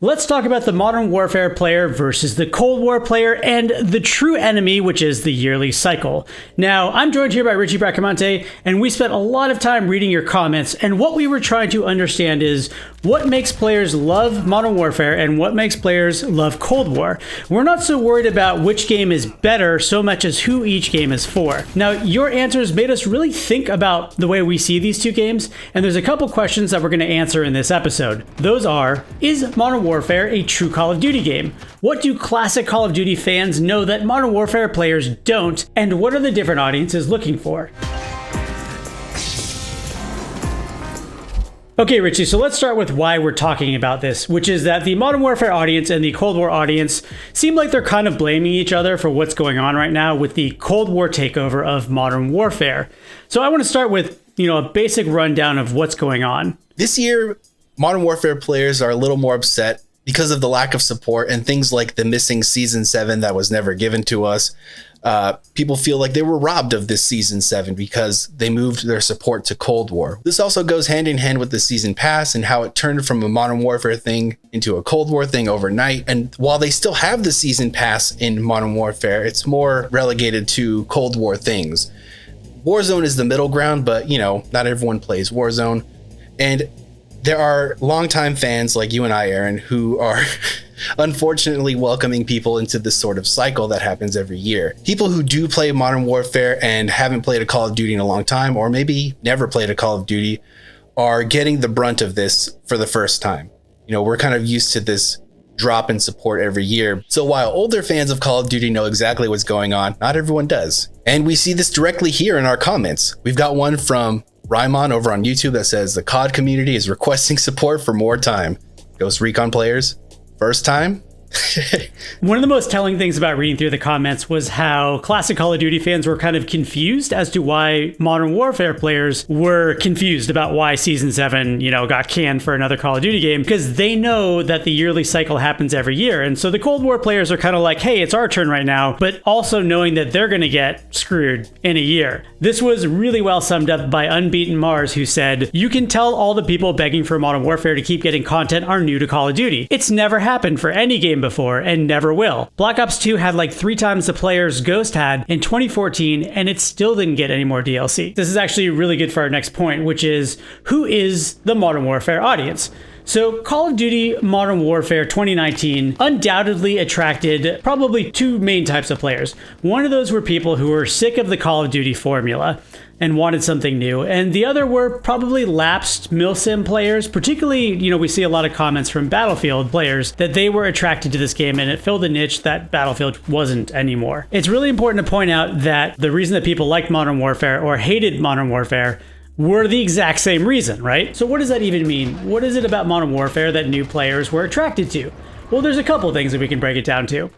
Let's talk about the Modern Warfare player versus the Cold War player and the true enemy, which is the yearly cycle. Now, I'm joined here by Richie Bracamonte, and we spent a lot of time reading your comments, and what we were trying to understand is what makes players love Modern Warfare and what makes players love Cold War. We're not so worried about which game is better so much as who each game is for. Now, your answers made us really think about the way we see these two games, and there's a couple questions that we're going to answer in this episode. Those are, is Modern Warfare a true Call of Duty game? What do classic Call of Duty fans know that Modern Warfare players don't? And what are the different audiences looking for? Okay, Richie, so let's start with why we're talking about this, which is that the Modern Warfare audience and the Cold War audience seem like they're kind of blaming each other for what's going on right now with the Cold War takeover of Modern Warfare. So I want to start with, a basic rundown of what's going on. This year, Modern Warfare players are a little more upset because of the lack of support and things like the missing Season 7 that was never given to us. People feel like they were robbed of this Season 7 because they moved their support to Cold War. This also goes hand in hand with the Season Pass and how it turned from a Modern Warfare thing into a Cold War thing overnight. And while they still have the Season Pass in Modern Warfare, it's more relegated to Cold War things. Warzone is the middle ground, but, not everyone plays Warzone. And there are longtime fans like you and I, Aaron, who are unfortunately welcoming people into this sort of cycle that happens every year. People who do play Modern Warfare and haven't played a Call of Duty in a long time, or maybe never played a Call of Duty, are getting the brunt of this for the first time. We're kind of used to this drop in support every year. So while older fans of Call of Duty know exactly what's going on, not everyone does. And we see this directly here in our comments. We've got one from Rymon over on YouTube that says the COD community is requesting support for more time. Ghost Recon players, first time? One of the most telling things about reading through the comments was how classic Call of Duty fans were kind of confused as to why Modern Warfare players were confused about why Season 7, got canned for another Call of Duty game, because they know that the yearly cycle happens every year. And so the Cold War players are kind of like, hey, it's our turn right now, but also knowing that they're going to get screwed in a year. This was really well summed up by Unbeaten Mars, who said, you can tell all the people begging for Modern Warfare to keep getting content are new to Call of Duty. It's never happened for any game before and never will. Black Ops 2 had like 3 times the players Ghost had in 2014, and it still didn't get any more DLC. This is actually really good for our next point, which is, who is the Modern Warfare audience? So Call of Duty Modern Warfare 2019 undoubtedly attracted probably 2 main types of players. One of those were people who were sick of the Call of Duty formula and wanted something new. And the other were probably lapsed milsim players, particularly, we see a lot of comments from Battlefield players that they were attracted to this game and it filled a niche that Battlefield wasn't anymore. It's really important to point out that the reason that people liked Modern Warfare or hated Modern Warfare were the exact same reason, right? So what does that even mean? What is it about Modern Warfare that new players were attracted to? Well, there's a couple things that we can break it down to.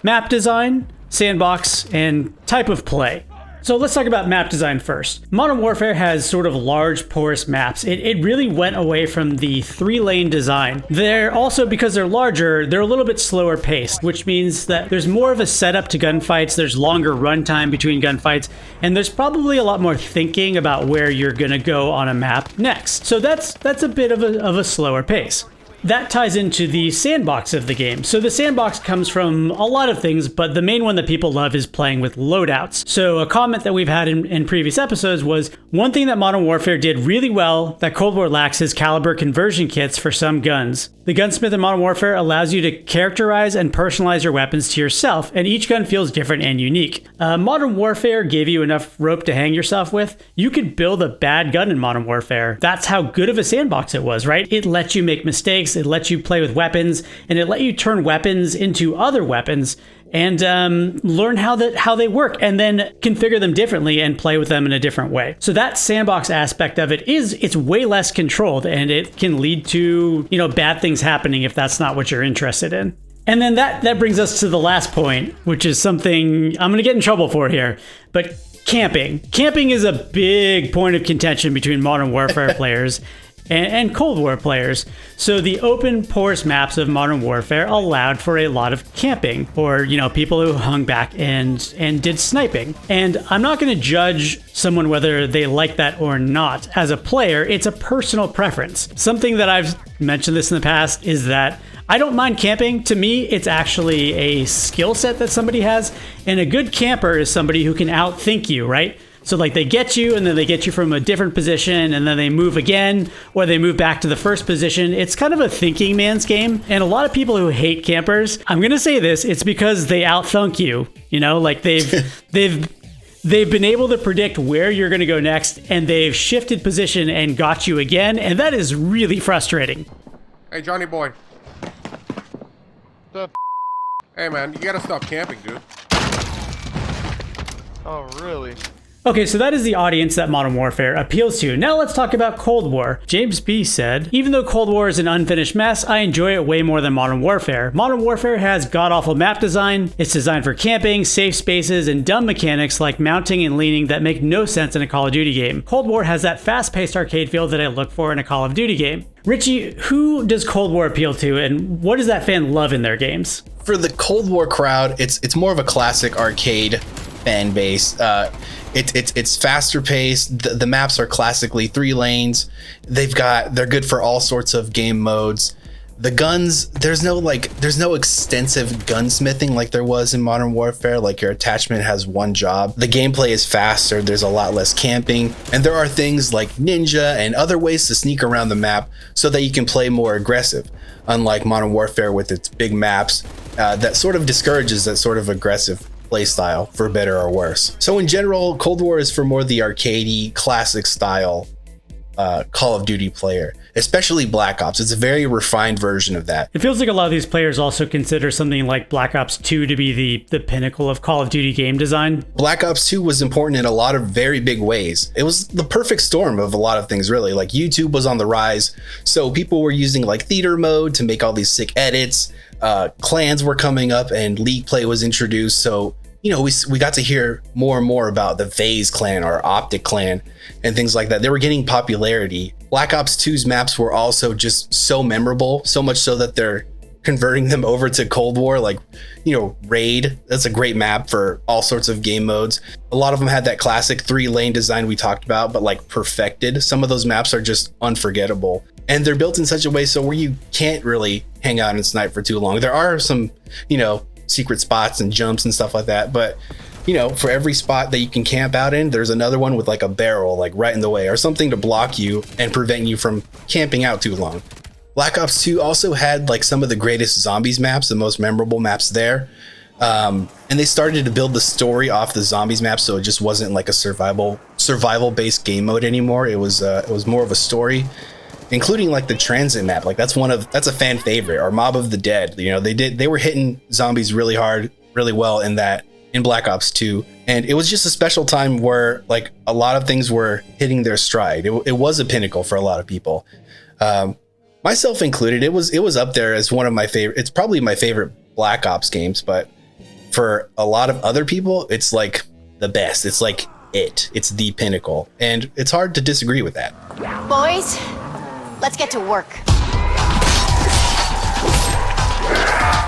Map design, sandbox, and type of play. So let's talk about map design first. Modern Warfare has sort of large, porous maps. It really went away from the 3-lane design. They're also, because they're larger, they're a little bit slower paced, which means that there's more of a setup to gunfights, there's longer runtime between gunfights, and there's probably a lot more thinking about where you're gonna go on a map next. So that's a bit of a slower pace. That ties into the sandbox of the game. So the sandbox comes from a lot of things, but the main one that people love is playing with loadouts. So a comment that we've had in previous episodes was, one thing that Modern Warfare did really well that Cold War lacks is caliber conversion kits for some guns. The gunsmith in Modern Warfare allows you to characterize and personalize your weapons to yourself, and each gun feels different and unique. Modern Warfare gave you enough rope to hang yourself with. You could build a bad gun in Modern Warfare. That's how good of a sandbox it was, right? It lets you make mistakes, it lets you play with weapons, and it let you turn weapons into other weapons and learn how they work, and then configure them differently and play with them in a different way. So that sandbox aspect of it's way less controlled, and it can lead to bad things happening if that's not what you're interested in. And then that brings us to the last point, which is something I'm gonna get in trouble for here, but camping. Camping is a big point of contention between Modern Warfare players and Cold War players. So the open, porous maps of Modern Warfare allowed for a lot of camping, or, people who hung back and did sniping. And I'm not going to judge someone whether they like that or not. As a player, it's a personal preference. Something that I've mentioned this in the past is that I don't mind camping. To me, it's actually a skill set that somebody has. And a good camper is somebody who can outthink you, right? So like they get you and then they get you from a different position and then they move again or they move back to the first position. It's kind of a thinking man's game. And a lot of people who hate campers, I'm going to say this, it's because they outthunk you. You know, like they've been able to predict where you're going to go next and they've shifted position and got you again. And that is really frustrating. Hey, Johnny boy. Hey, man, you gotta stop camping, dude. Oh, really? Okay, so that is the audience that Modern Warfare appeals to. Now let's talk about Cold War. James B said, even though Cold War is an unfinished mess, I enjoy it way more than Modern Warfare. Modern Warfare has god-awful map design. It's designed for camping, safe spaces, and dumb mechanics like mounting and leaning that make no sense in a Call of Duty game. Cold War has that fast-paced arcade feel that I look for in a Call of Duty game. Richie, who does Cold War appeal to, and what does that fan love in their games? For the Cold War crowd, it's more of a classic arcade fan base. It's faster paced. The maps are classically 3 lanes. They're good for all sorts of game modes. The guns, there's no extensive gunsmithing like there was in Modern Warfare. Like your attachment has one job. The gameplay is faster. There's a lot less camping, and there are things like ninja and other ways to sneak around the map so that you can play more aggressive. Unlike Modern Warfare with its big maps, that sort of discourages that sort of aggressive playstyle, for better or worse. So in general, Cold War is for more the arcadey, classic style Call of Duty player, especially Black Ops. It's a very refined version of that. It feels like a lot of these players also consider something like Black Ops 2 to be the pinnacle of Call of Duty game design. Black Ops 2 was important in a lot of very big ways. It was the perfect storm of a lot of things, really. Like YouTube was on the rise, so people were using like theater mode to make all these sick edits. Clans were coming up and League Play was introduced, so you know, we got to hear more and more about the FaZe clan or Optic clan and things like that. They were getting popularity. Black Ops 2's maps were also just so memorable, so much so that they're converting them over to Cold War. Like, you know, Raid, that's a great map for all sorts of game modes. A lot of them had that classic 3-lane design we talked about, but like perfected. Some of those maps are just unforgettable. And they're built in such a way so where you can't really hang out and snipe for too long. There are some, you know, secret spots and jumps and stuff like that, but you know, for every spot that you can camp out in, there's another one with like a barrel like right in the way or something to block you and prevent you from camping out too long. Black Ops 2 also had like some of the greatest zombies maps, the most memorable maps there, and they started to build the story off the zombies map, so it just wasn't like a survival based game mode anymore. It was more of a story, including like the transit map. Like that's a fan favorite, or Mob of the Dead. You know, they were hitting zombies really hard, really well in Black Ops 2. And it was just a special time where like a lot of things were hitting their stride. It was a pinnacle for a lot of people, myself included. It was up there as one of my favorite. It's probably my favorite Black Ops games, but for a lot of other people, it's like the best. It's like it's the pinnacle, and it's hard to disagree with that. Boys, let's get to work.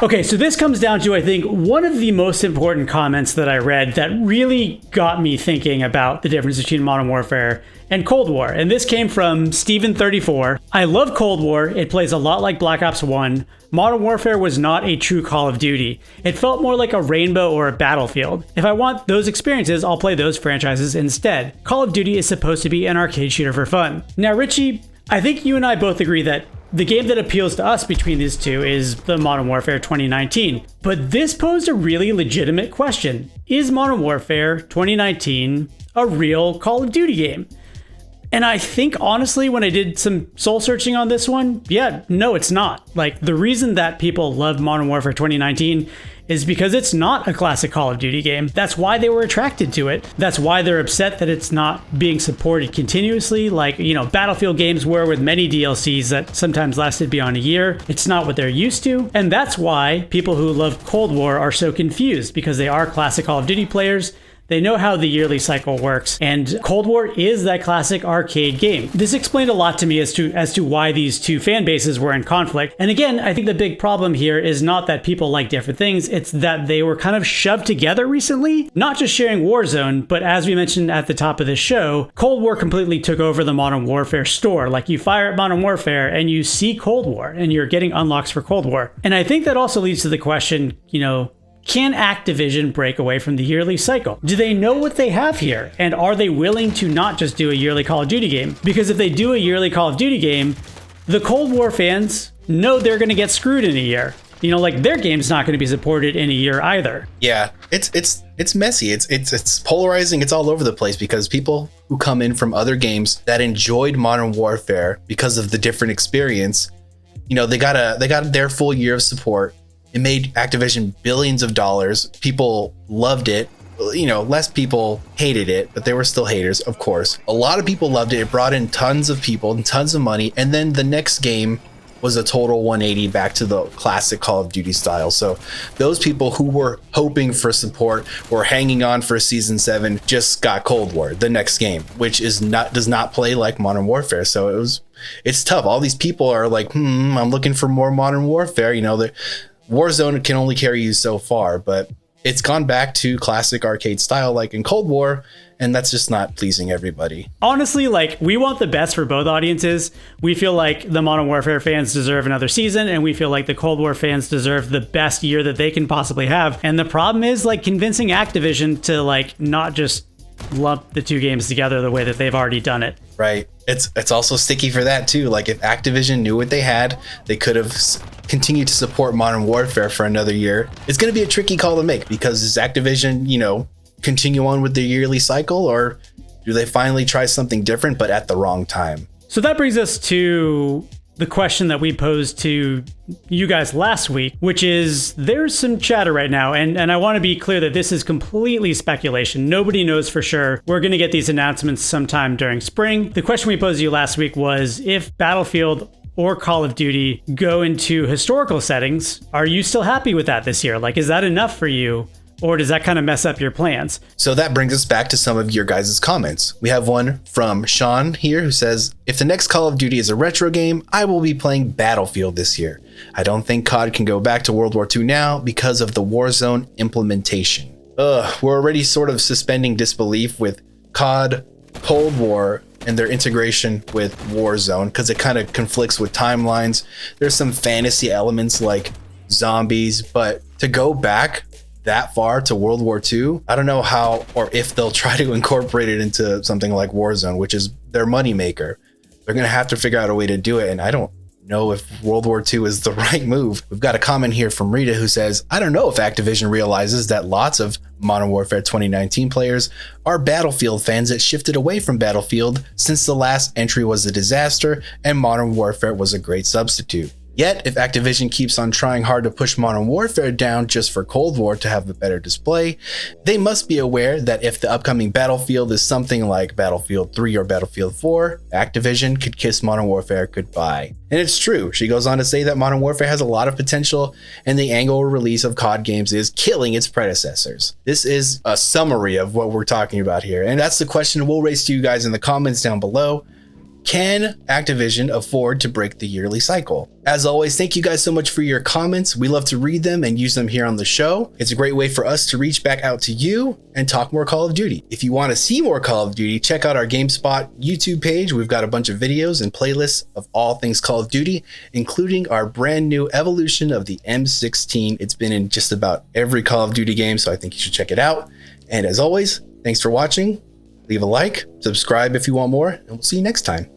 Okay, so this comes down to, I think, one of the most important comments that I read that really got me thinking about the difference between Modern Warfare and Cold War. And this came from Steven34. I love Cold War. It plays a lot like Black Ops 1. Modern Warfare was not a true Call of Duty. It felt more like a Rainbow or a Battlefield. If I want those experiences, I'll play those franchises instead. Call of Duty is supposed to be an arcade shooter for fun. Now, Richie, I think you and I both agree that the game that appeals to us between these two is the Modern Warfare 2019. But this posed a really legitimate question. Is Modern Warfare 2019 a real Call of Duty game? And I think, honestly, when I did some soul searching on this one, yeah, no, it's not. Like, the reason that people love Modern Warfare 2019 is because it's not a classic Call of Duty game. That's why they were attracted to it. That's why they're upset that it's not being supported continuously, like, you know, Battlefield games were with many DLCs that sometimes lasted beyond a year. It's not what they're used to. And that's why people who love Cold War are so confused, because they are classic Call of Duty players. They know how the yearly cycle works, and Cold War is that classic arcade game. This explained a lot to me as to why these two fan bases were in conflict. And again, I think the big problem here is not that people like different things, it's that they were kind of shoved together recently, not just sharing Warzone, but as we mentioned at the top of the show, Cold War completely took over the Modern Warfare store. Like, you fire up Modern Warfare and you see Cold War, and you're getting unlocks for Cold War. And I think that also leads to the question, can Activision break away from the yearly cycle? Do they know what they have here? And are they willing to not just do a yearly Call of Duty game? Because if they do a yearly Call of Duty game, the Cold War fans know they're going to get screwed in a year. Their game's not going to be supported in a year either. Yeah, it's messy. It's polarizing. It's all over the place because people who come in from other games that enjoyed Modern Warfare because of the different experience, they got their full year of support. It made Activision billions of dollars. People loved it. Less people hated it, but there were still haters, of course. A lot of people loved it. It brought in tons of people and tons of money. And then the next game was a total 180 back to the classic Call of Duty style. So those people who were hoping for support or hanging on for Season 7 just got Cold War, the next game, which does not play like Modern Warfare. So it's tough. All these people are like, I'm looking for more Modern Warfare. Warzone can only carry you so far, but it's gone back to classic arcade style like in Cold War, and that's just not pleasing everybody. Honestly, we want the best for both audiences. We feel like the Modern Warfare fans deserve another season, and we feel like the Cold War fans deserve the best year that they can possibly have. And the problem is convincing Activision to not just lump the two games together the way that they've already done it. Right. It's also sticky for that too. If Activision knew what they had, they could have continued to support Modern Warfare for another year. It's going to be a tricky call to make because does Activision, continue on with the yearly cycle, or do they finally try something different but at the wrong time? So that brings us to the question that we posed to you guys last week, which is there's some chatter right now. And I want to be clear that this is completely speculation. Nobody knows for sure. We're going to get these announcements sometime during spring. The question we posed to you last week was if Battlefield or Call of Duty go into historical settings, are you still happy with that this year? Is that enough for you? Or does that kind of mess up your plans? So that brings us back to some of your guys' comments. We have one from Sean here who says, if the next Call of Duty is a retro game, I will be playing Battlefield this year. I don't think COD can go back to World War II now because of the Warzone implementation. We're already sort of suspending disbelief with COD, Cold War, and their integration with Warzone because it kind of conflicts with timelines. There's some fantasy elements like zombies, but to go back that far to World War II, I don't know how or if they'll try to incorporate it into something like Warzone, which is their moneymaker. They're going to have to figure out a way to do it, and I don't know if World War II is the right move. We've got a comment here from Rita who says, I don't know if Activision realizes that lots of Modern Warfare 2019 players are Battlefield fans that shifted away from Battlefield since the last entry was a disaster and Modern Warfare was a great substitute. Yet, if Activision keeps on trying hard to push Modern Warfare down just for Cold War to have a better display, they must be aware that if the upcoming Battlefield is something like Battlefield 3 or Battlefield 4, Activision could kiss Modern Warfare goodbye. And it's true. She goes on to say that Modern Warfare has a lot of potential, and the annual release of COD games is killing its predecessors. This is a summary of what we're talking about here, and that's the question we'll raise to you guys in the comments down below. Can Activision afford to break the yearly cycle? As always, thank you guys so much for your comments. We love to read them and use them here on the show. It's a great way for us to reach back out to you and talk more Call of Duty. If you want to see more Call of Duty, check out our GameSpot YouTube page. We've got a bunch of videos and playlists of all things Call of Duty, including our brand new evolution of the M16. It's been in just about every Call of Duty game, so I think you should check it out. And as always, thanks for watching. Leave a like, subscribe if you want more, and we'll see you next time.